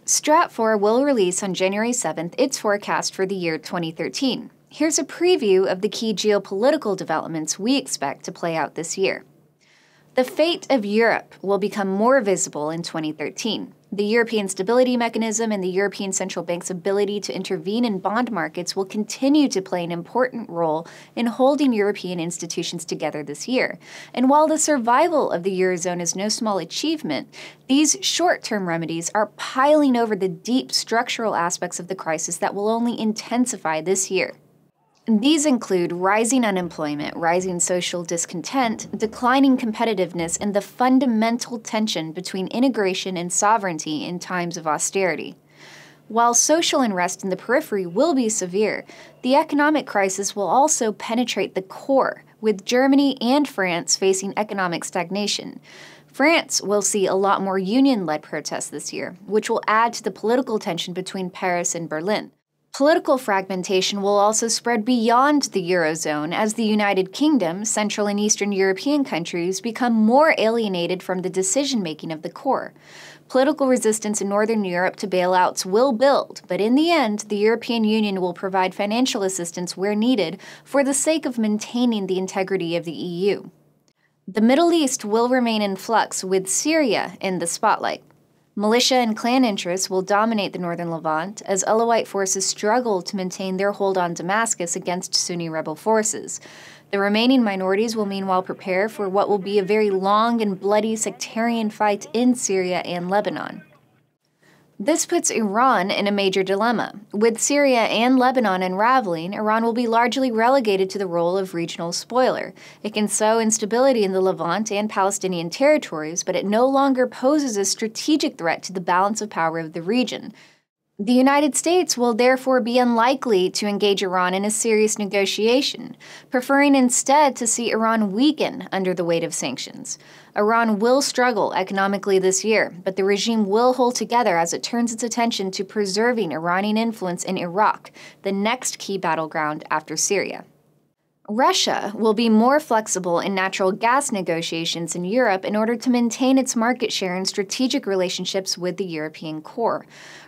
Stratfor will release on January 7th its forecast for the year 2013. Here's a preview of the key geopolitical developments we expect to play out this year. The fate of Europe will become more visible in 2013. The European Stability Mechanism and the European Central Bank's ability to intervene in bond markets will continue to play an important role in holding European institutions together this year. And while the survival of the Eurozone is no small achievement, these short-term remedies are piling over the deep structural aspects of the crisis that will only intensify this year. These include rising unemployment, rising social discontent, declining competitiveness, and the fundamental tension between integration and sovereignty in times of austerity. While social unrest in the periphery will be severe, the economic crisis will also penetrate the core, with Germany and France facing economic stagnation. France will see a lot more union-led protests this year, which will add to the political tension between Paris and Berlin. Political fragmentation will also spread beyond the Eurozone as the United Kingdom, Central and Eastern European countries become more alienated from the decision-making of the core. Political resistance in Northern Europe to bailouts will build, but in the end, the European Union will provide financial assistance where needed for the sake of maintaining the integrity of the EU. The Middle East will remain in flux, with Syria in the spotlight. Militia and clan interests will dominate the northern Levant as Alawite forces struggle to maintain their hold on Damascus against Sunni rebel forces. The remaining minorities will meanwhile prepare for what will be a very long and bloody sectarian fight in Syria and Lebanon. This puts Iran in a major dilemma. With Syria and Lebanon unraveling, Iran will be largely relegated to the role of regional spoiler. It can sow instability in the Levant and Palestinian territories, but it no longer poses a strategic threat to the balance of power of the region. The United States will therefore be unlikely to engage Iran in a serious negotiation, preferring instead to see Iran weaken under the weight of sanctions. Iran will struggle economically this year, but the regime will hold together as it turns its attention to preserving Iranian influence in Iraq, the next key battleground after Syria. Russia will be more flexible in natural gas negotiations in Europe in order to maintain its market share and strategic relationships with the European core.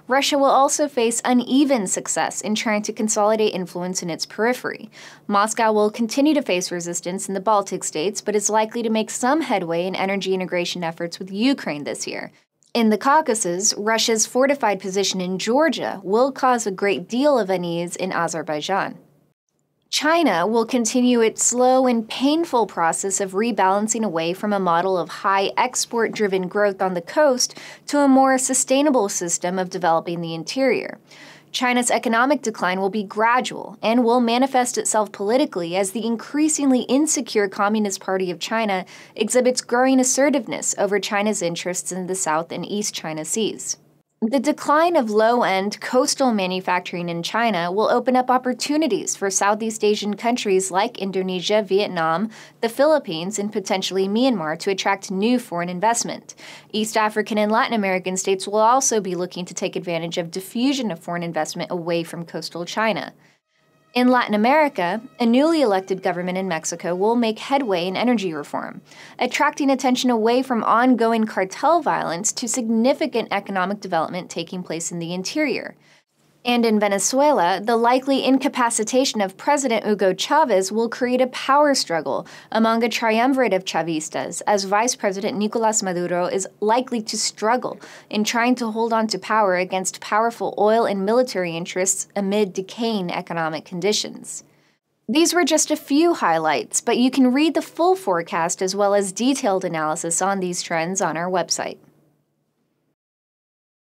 Russia will also face uneven success in trying to consolidate influence in its periphery. Moscow will continue to face resistance in the Baltic states, but is likely to make some headway in energy integration efforts with Ukraine this year. In the Caucasus, Russia's fortified position in Georgia will cause a great deal of unease in Azerbaijan. China will continue its slow and painful process of rebalancing away from a model of high export-driven growth on the coast to a more sustainable system of developing the interior. China's economic decline will be gradual and will manifest itself politically as the increasingly insecure Communist Party of China exhibits growing assertiveness over China's interests in the South and East China Seas. The decline of low-end coastal manufacturing in China will open up opportunities for Southeast Asian countries like Indonesia, Vietnam, the Philippines, and potentially Myanmar to attract new foreign investment. East African and Latin American states will also be looking to take advantage of diffusion of foreign investment away from coastal China. In Latin America, a newly elected government in Mexico will make headway in energy reform, attracting attention away from ongoing cartel violence to significant economic development taking place in the interior. And in Venezuela, the likely incapacitation of President Hugo Chavez will create a power struggle among a triumvirate of Chavistas, as Vice President Nicolás Maduro is likely to struggle in trying to hold on to power against powerful oil and military interests amid decaying economic conditions. These were just a few highlights, but you can read the full forecast as well as detailed analysis on these trends on our website.